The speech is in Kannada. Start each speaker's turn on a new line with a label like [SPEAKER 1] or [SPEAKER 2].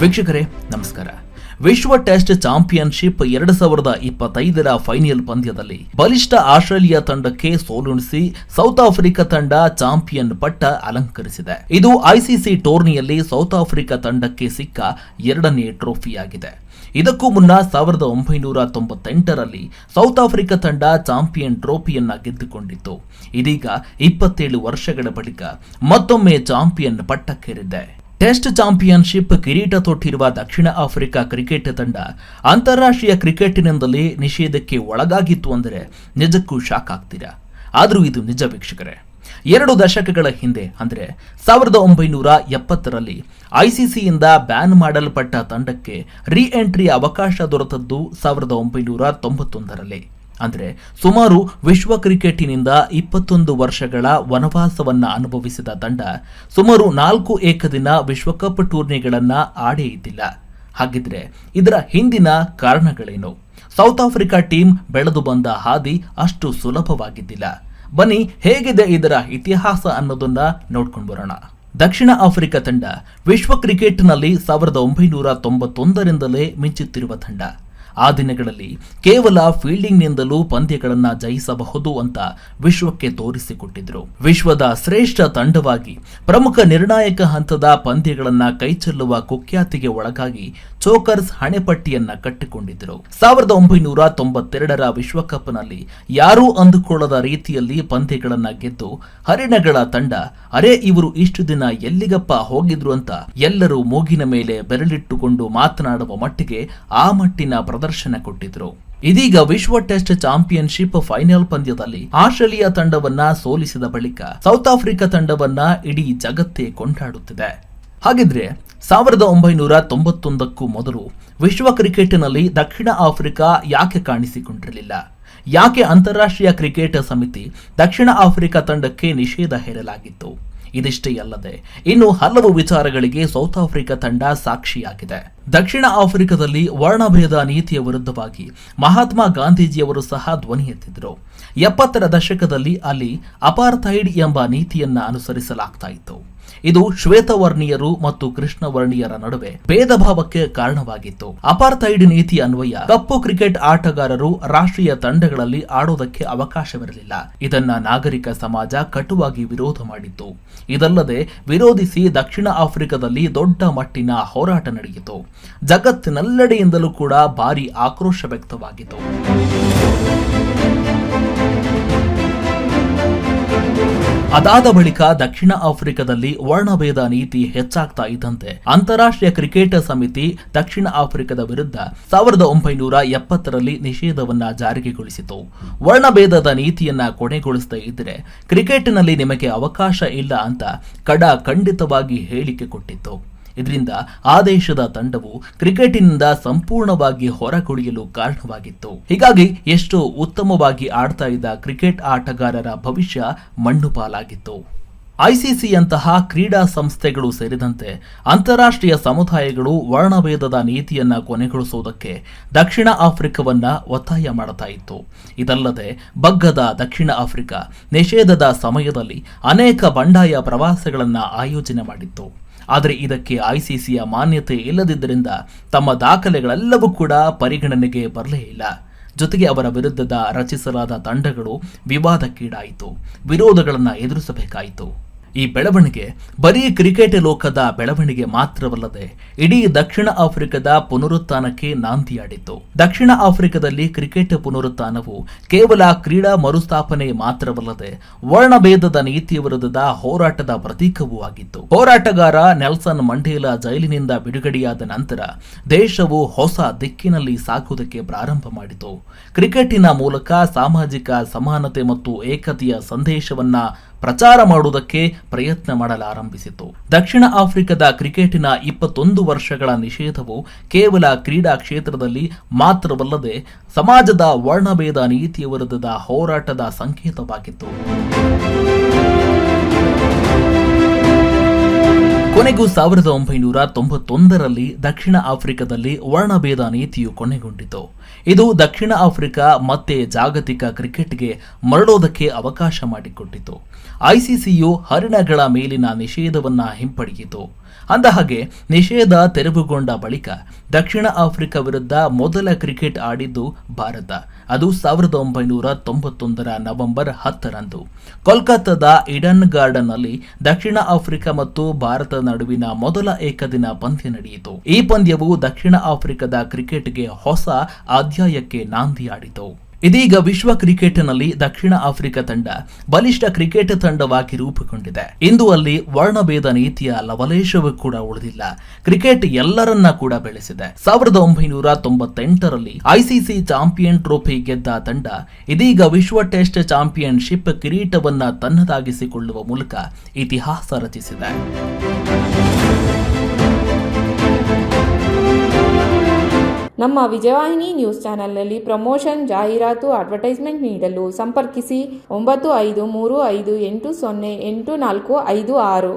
[SPEAKER 1] ವೀಕ್ಷಕರೇ ನಮಸ್ಕಾರ. ವಿಶ್ವ ಟೆಸ್ಟ್ ಚಾಂಪಿಯನ್ಶಿಪ್ 2025ರ ಫೈನಲ್ ಪಂದ್ಯದಲ್ಲಿ ಬಲಿಷ್ಠ ಆಸ್ಟ್ರೇಲಿಯಾ ತಂಡಕ್ಕೆ ಸೋಲುಣಿಸಿ ಸೌತ್ ಆಫ್ರಿಕಾ ತಂಡ ಚಾಂಪಿಯನ್ ಪಟ್ಟ ಅಲಂಕರಿಸಿದೆ. ಇದು ಐಸಿಸಿ ಟೂರ್ನಿಯಲ್ಲಿ ಸೌತ್ ಆಫ್ರಿಕಾ ತಂಡಕ್ಕೆ ಸಿಕ್ಕ ಎರಡನೇ ಟ್ರೋಫಿಯಾಗಿದೆ. ಇದಕ್ಕೂ ಮುನ್ನ 1998ರಲ್ಲಿ ಸೌತ್ ಆಫ್ರಿಕಾ ತಂಡ ಚಾಂಪಿಯನ್ ಟ್ರೋಫಿಯನ್ನ ಗೆದ್ದುಕೊಂಡಿತ್ತು. ಇದೀಗ 27 ವರ್ಷಗಳ ಬಳಿಕ ಮತ್ತೊಮ್ಮೆ ಚಾಂಪಿಯನ್ ಪಟ್ಟಕ್ಕೇರಿದೆ. ಟೆಸ್ಟ್ ಚಾಂಪಿಯನ್ಶಿಪ್ ಕಿರೀಟ ತೊಟ್ಟಿರುವ ದಕ್ಷಿಣ ಆಫ್ರಿಕಾ ಕ್ರಿಕೆಟ್ ತಂಡ ಅಂತಾರಾಷ್ಟ್ರೀಯ ಕ್ರಿಕೆಟ್ನಿಂದಲೇ ನಿಷೇಧಕ್ಕೆ ಒಳಗಾಗಿತ್ತು ಅಂದರೆ ನಿಜಕ್ಕೂ ಶಾಕ್ ಆಗ್ತೀರಾ? ಆದರೂ ಇದು ನಿಜ ವೀಕ್ಷಕರೇ. 2 ದಶಕಗಳ ಹಿಂದೆ ಅಂದರೆ 1970ರಲ್ಲಿ ಐಸಿಸಿಯಿಂದ ಬ್ಯಾನ್ ಮಾಡಲ್ಪಟ್ಟ ತಂಡಕ್ಕೆ ರೀ ಎಂಟ್ರಿ ಅವಕಾಶ ದೊರೆತದ್ದು 1991ರಲ್ಲಿ. ಅಂದರೆ ಸುಮಾರು ವಿಶ್ವ ಕ್ರಿಕೆಟಿನಿಂದ 21 ವರ್ಷಗಳ ವನವಾಸವನ್ನ ಅನುಭವಿಸಿದ ತಂಡ ಸುಮಾರು 4 ಏಕದಿನ ವಿಶ್ವಕಪ್ ಟೂರ್ನಿಗಳನ್ನ ಆಡೇ ಇದ್ದಿಲ್ಲ. ಹಾಗಿದ್ರೆ ಇದರ ಹಿಂದಿನ ಕಾರಣಗಳೇನು? ಸೌತ್ ಆಫ್ರಿಕಾ ಟೀಮ್ ಬೆಳೆದು ಬಂದ ಹಾದಿ ಅಷ್ಟು ಸುಲಭವಾಗಿದ್ದಿಲ್ಲ. ಬನ್ನಿ ಹೇಗಿದೆ ಇದರ ಇತಿಹಾಸ ಅನ್ನೋದನ್ನ ನೋಡ್ಕೊಂಡು ಬರೋಣ. ದಕ್ಷಿಣ ಆಫ್ರಿಕಾ ತಂಡ ವಿಶ್ವ ಕ್ರಿಕೆಟ್ನಲ್ಲಿ 1991ರಿಂದಲೇ ಮಿಂಚುತ್ತಿರುವ ತಂಡ. ಆ ದಿನಗಳಲ್ಲಿ ಕೇವಲ ಫೀಲ್ಡಿಂಗ್ನಿಂದಲೂ ಪಂದ್ಯಗಳನ್ನು ಜಯಿಸಬಹುದು ಅಂತ ವಿಶ್ವಕ್ಕೆ ತೋರಿಸಿಕೊಟ್ಟಿದ್ರು. ವಿಶ್ವದ ಶ್ರೇಷ್ಠ ತಂಡವಾಗಿ ಪ್ರಮುಖ ನಿರ್ಣಾಯಕ ಹಂತದ ಪಂದ್ಯಗಳನ್ನ ಕೈಚೆಲ್ಲುವ ಕುಖ್ಯಾತಿಗೆ ಒಳಗಾಗಿ ಚೋಕರ್ಸ್ ಹಣೆಪಟ್ಟಿಯನ್ನ ಕಟ್ಟಿಕೊಂಡಿದ್ರು. 1992ರ ವಿಶ್ವಕಪ್ನಲ್ಲಿ ಯಾರೂ ಅಂದುಕೊಳ್ಳದ ರೀತಿಯಲ್ಲಿ ಪಂದ್ಯಗಳನ್ನ ಗೆದ್ದು ಹರಿಣಗಳ ತಂಡ ಅರೆ ಇವರು ಇಷ್ಟು ದಿನ ಎಲ್ಲಿಗಪ್ಪ ಹೋಗಿದ್ರು ಅಂತ ಎಲ್ಲರೂ ಮೂಗಿನ ಮೇಲೆ ಬೆರಳಿಟ್ಟುಕೊಂಡು ಮಾತನಾಡುವ ಮಟ್ಟಿಗೆ ಆ ಮಟ್ಟಿನ ಪ್ರದರ್ಶನ ಕೊಟ್ಟಿದ್ರು. ಇದೀಗ ವಿಶ್ವ ಟೆಸ್ಟ್ ಚಾಂಪಿಯನ್ಶಿಪ್ ಫೈನಲ್ ಪಂದ್ಯದಲ್ಲಿ ಆಸ್ಟ್ರೇಲಿಯಾ ತಂಡವನ್ನ ಸೋಲಿಸಿದ ಬಳಿಕ ಸೌತ್ ಆಫ್ರಿಕಾ ತಂಡವನ್ನ ಇಡೀ ಜಗತ್ತೇ ಕೊಂಡಾಡುತ್ತಿದೆ. ಹಾಗಿದ್ರೆ 1991ಕ್ಕೂ ಮೊದಲು ವಿಶ್ವ ಕ್ರಿಕೆಟ್ನಲ್ಲಿ ದಕ್ಷಿಣ ಆಫ್ರಿಕಾ ಯಾಕೆ ಕಾಣಿಸಿಕೊಂಡಿರಲಿಲ್ಲ? ಯಾಕೆ ಅಂತಾರಾಷ್ಟ್ರೀಯ ಕ್ರಿಕೆಟ್ ಸಮಿತಿ ದಕ್ಷಿಣ ಆಫ್ರಿಕಾ ತಂಡಕ್ಕೆ ನಿಷೇಧ ಹೇರಲಾಗಿತ್ತು? ಇದಿಷ್ಟೇ ಅಲ್ಲದೆ ಇನ್ನು ಹಲವು ವಿಚಾರಗಳಿಗೆ ಸೌತ್ ಆಫ್ರಿಕಾ ತಂಡ ಸಾಕ್ಷಿಯಾಗಿದೆ. ದಕ್ಷಿಣ ಆಫ್ರಿಕಾದಲ್ಲಿ ವರ್ಣಭೇದ ನೀತಿಯ ವಿರುದ್ಧವಾಗಿ ಮಹಾತ್ಮ ಗಾಂಧೀಜಿಯವರು ಸಹ ಧ್ವನಿ ಎತ್ತಿದ್ರು. 70ರ ದಶಕದಲ್ಲಿ ಅಲ್ಲಿ ಅಪಾರ್ಥೈಡ್ ಎಂಬ ನೀತಿಯನ್ನ ಅನುಸರಿಸಲಾಗ್ತಾ ಇತ್ತು. ಇದು ಶ್ವೇತವರ್ಣೀಯರು ಮತ್ತು ಕೃಷ್ಣವರ್ಣೀಯರ ನಡುವೆ ಭೇದ ಭಾವಕ್ಕೆ ಕಾರಣವಾಗಿತ್ತು. ಅಪಾರ್ಥೈಡ್ ನೀತಿ ಅನ್ವಯ ಕಪ್ಪು ಕ್ರಿಕೆಟ್ ಆಟಗಾರರು ರಾಷ್ಟ್ರೀಯ ತಂಡಗಳಲ್ಲಿ ಆಡೋದಕ್ಕೆ ಅವಕಾಶವಿರಲಿಲ್ಲ. ಇದನ್ನ ನಾಗರಿಕ ಸಮಾಜ ಕಟುವಾಗಿ ವಿರೋಧ ಮಾಡಿತ್ತು. ಇದಲ್ಲದೆ ವಿರೋಧಿಸಿ ದಕ್ಷಿಣ ಆಫ್ರಿಕಾದಲ್ಲಿ ದೊಡ್ಡ ಮಟ್ಟಿನ ಹೋರಾಟ ನಡೆಯಿತು. ಜಗತ್ತಿನೆಲ್ಲೆಡೆಯಿಂದಲೂ ಕೂಡ ಭಾರಿ ಆಕ್ರೋಶ ವ್ಯಕ್ತವಾಗಿತ್ತು. ಅದಾದ ಬಳಿಕ ದಕ್ಷಿಣ ಆಫ್ರಿಕಾದಲ್ಲಿ ವರ್ಣಭೇದ ನೀತಿ ಹೆಚ್ಚಾಗ್ತಾ ಇದ್ದಂತೆ ಅಂತಾರಾಷ್ಟ್ರೀಯ ಕ್ರಿಕೆಟ್ ಸಮಿತಿ ದಕ್ಷಿಣ ಆಫ್ರಿಕಾದ ವಿರುದ್ಧ 1970ರಲ್ಲಿ ನಿಷೇಧವನ್ನ ಜಾರಿಗೆಗೊಳಿಸಿತು. ವರ್ಣಭೇದದ ನೀತಿಯನ್ನ ಕೊನೆಗೊಳಿಸದೇ ಇದ್ದರೆ ಕ್ರಿಕೆಟ್ನಲ್ಲಿ ನಿಮಗೆ ಅವಕಾಶ ಇಲ್ಲ ಅಂತ ಖಂಡಿತವಾಗಿ ಹೇಳಿಕೆ ಕೊಟ್ಟಿತ್ತು. ಇದರಿಂದ ಆ ದೇಶದ ತಂಡವು ಕ್ರಿಕೆಟಿನಿಂದ ಸಂಪೂರ್ಣವಾಗಿ ಹೊರಗುಳಿಯಲು ಕಾರಣವಾಗಿತ್ತು. ಹೀಗಾಗಿ ಎಷ್ಟು ಉತ್ತಮವಾಗಿ ಆಡ್ತಾ ಇದ್ದ ಕ್ರಿಕೆಟ್ ಆಟಗಾರರ ಭವಿಷ್ಯ ಮಣ್ಣು ಪಾಲಾಗಿತ್ತು. ಐಸಿಸಿಯಂತಹ ಕ್ರೀಡಾ ಸಂಸ್ಥೆಗಳು ಸೇರಿದಂತೆ ಅಂತಾರಾಷ್ಟ್ರೀಯ ಸಮುದಾಯಗಳು ವರ್ಣಭೇದದ ನೀತಿಯನ್ನ ಕೊನೆಗೊಳಿಸುವುದಕ್ಕೆ ದಕ್ಷಿಣ ಆಫ್ರಿಕಾವನ್ನ ಒತ್ತಾಯ ಮಾಡ್ತಾ ಇತ್ತು. ಇದಲ್ಲದೆ ಬಗ್ಗದ ದಕ್ಷಿಣ ಆಫ್ರಿಕಾ ನಿಷೇಧದ ಸಮಯದಲ್ಲಿ ಅನೇಕ ಬಂಡಾಯ ಪ್ರವಾಸಗಳನ್ನ ಆಯೋಜನೆ ಮಾಡಿತ್ತು. ಆದರೆ ಇದಕ್ಕೆ ಐಸಿಸಿಯ ಮಾನ್ಯತೆ ಇಲ್ಲದಿದ್ದರಿಂದ ತಮ್ಮ ದಾಖಲೆಗಳೆಲ್ಲವೂ ಕೂಡ ಪರಿಗಣನೆಗೆ ಬರಲೇ ಇಲ್ಲ. ಜೊತೆಗೆ ಅವರ ವಿರುದ್ಧದ ರಚಿಸಲಾದ ತಂಡಗಳು ವಿವಾದಕ್ಕೀಡಾಯಿತು, ವಿರೋಧಗಳನ್ನು ಎದುರಿಸಬೇಕಾಯಿತು. ಈ ಬೆಳವಣಿಗೆ ಬರೀ ಕ್ರಿಕೆಟ್ ಲೋಕದ ಬೆಳವಣಿಗೆ ಮಾತ್ರವಲ್ಲದೆ ಇಡೀ ದಕ್ಷಿಣ ಆಫ್ರಿಕಾದ ಪುನರುತ್ಥಾನಕ್ಕೆ ನಾಂದಿಯಾಡಿತ್ತು. ದಕ್ಷಿಣ ಆಫ್ರಿಕಾದಲ್ಲಿ ಕ್ರಿಕೆಟ್ ಪುನರುತ್ಥಾನವು ಕೇವಲ ಕ್ರೀಡಾ ಮರುಸ್ಥಾಪನೆ ಮಾತ್ರವಲ್ಲದೆ ವರ್ಣಭೇದದ ನೀತಿಯ ವಿರುದ್ಧದ ಹೋರಾಟದ ಪ್ರತೀಕವೂ ಆಗಿತ್ತು. ಹೋರಾಟಗಾರ ನೆಲ್ಸನ್ ಮಂಡೇಲಾ ಜೈಲಿನಿಂದ ಬಿಡುಗಡೆಯಾದ ನಂತರ ದೇಶವು ಹೊಸ ದಿಕ್ಕಿನಲ್ಲಿ ಸಾಗುವುದಕ್ಕೆ ಪ್ರಾರಂಭ ಮಾಡಿತು. ಕ್ರಿಕೆಟಿನ ಮೂಲಕ ಸಾಮಾಜಿಕ ಸಮಾನತೆ ಮತ್ತು ಏಕತೆಯ ಸಂದೇಶವನ್ನ ಪ್ರಚಾರ ಮಾಡುವುದಕ್ಕೆ ಪ್ರಯತ್ನ ಮಾಡಲಾರಂಭಿಸಿತು. ದಕ್ಷಿಣ ಆಫ್ರಿಕಾದ ಕ್ರಿಕೆಟಿನ 21 ವರ್ಷಗಳ ನಿಷೇಧವು ಕೇವಲ ಕ್ರೀಡಾ ಕ್ಷೇತ್ರದಲ್ಲಿ ಮಾತ್ರವಲ್ಲದೆ ಸಮಾಜದ ವರ್ಣಭೇದ ನೀತಿಯ ವಿರುದ್ಧದ ಹೋರಾಟದ ಸಂಕೇತವಾಗಿತ್ತು. ಕೊನೆಗೂ 1991ರಲ್ಲಿ ದಕ್ಷಿಣ ಆಫ್ರಿಕಾದಲ್ಲಿ ವರ್ಣಭೇದ ನೀತಿಯು ಕೊನೆಗೊಂಡಿತು. ಇದು ದಕ್ಷಿಣ ಆಫ್ರಿಕಾ ಮತ್ತೆ ಜಾಗತಿಕ ಕ್ರಿಕೆಟ್ಗೆ ಮರಳೋದಕ್ಕೆ ಅವಕಾಶ ಮಾಡಿಕೊಟ್ಟಿತು. ಐಸಿಸಿಯು ಹರಿಣಗಳ ಮೇಲಿನ ನಿಷೇಧವನ್ನ ಹಿಂಪಡೆಯಿತು. ಅಂದಹಾಗೆ ನಿಷೇಧ ತೆರವುಗೊಂಡ ಬಳಿಕ ದಕ್ಷಿಣ ಆಫ್ರಿಕಾ ವಿರುದ್ಧ ಮೊದಲ ಕ್ರಿಕೆಟ್ ಆಡಿದ್ದು ಭಾರತ. ಅದು 1991 ನವೆಂಬರ್ 10ರಂದು ಕೋಲ್ಕತ್ತಾದ ಈಡನ್ ಗಾರ್ಡನ್ನಲ್ಲಿ ದಕ್ಷಿಣ ಆಫ್ರಿಕಾ ಮತ್ತು ಭಾರತದ ನಡುವಿನ ಮೊದಲ ಏಕದಿನ ಪಂದ್ಯ ನಡೆಯಿತು. ಈ ಪಂದ್ಯವು ದಕ್ಷಿಣ ಆಫ್ರಿಕಾದ ಕ್ರಿಕೆಟ್ಗೆ ಹೊಸ ಅಧ್ಯಾಯಕ್ಕೆ ನಾಂದಿಯಾಡಿತು. ಇದೀಗ ವಿಶ್ವ ಕ್ರಿಕೆಟ್ನಲ್ಲಿ ದಕ್ಷಿಣ ಆಫ್ರಿಕಾ ತಂಡ ಬಲಿಷ್ಠ ಕ್ರಿಕೆಟ್ ತಂಡವಾಗಿ ರೂಪುಗೊಂಡಿದೆ. ಇಂದು ಅಲ್ಲಿ ವರ್ಣಭೇದ ನೀತಿಯ ಲವಲೇಶವೂ ಕೂಡ ಉಳಿದಿಲ್ಲ. ಕ್ರಿಕೆಟ್ ಎಲ್ಲರನ್ನ ಕೂಡ ಬೆಳೆಸಿದೆ. 1998ರಲ್ಲಿ ಐಸಿಸಿ ಚಾಂಪಿಯನ್ ಟ್ರೋಫಿ ಗೆದ್ದ ತಂಡ ಇದೀಗ ವಿಶ್ವ ಟೆಸ್ಟ್ ಚಾಂಪಿಯನ್ಶಿಪ್ ಕಿರೀಟವನ್ನ ತನ್ನದಾಗಿಸಿಕೊಳ್ಳುವ ಮೂಲಕ ಇತಿಹಾಸ ರಚಿಸಿದೆ.
[SPEAKER 2] ನಮ್ಮ ವಿಜಯವಾಹಿನಿ ನ್ಯೂಸ್ ಚಾನೆಲ್ನಲ್ಲಿ ಪ್ರಮೋಷನ್, ಜಾಹೀರಾತು, ಅಡ್ವರ್ಟೈಸ್ಮೆಂಟ್ ನೀಡಲು ಸಂಪರ್ಕಿಸಿ 9535808456.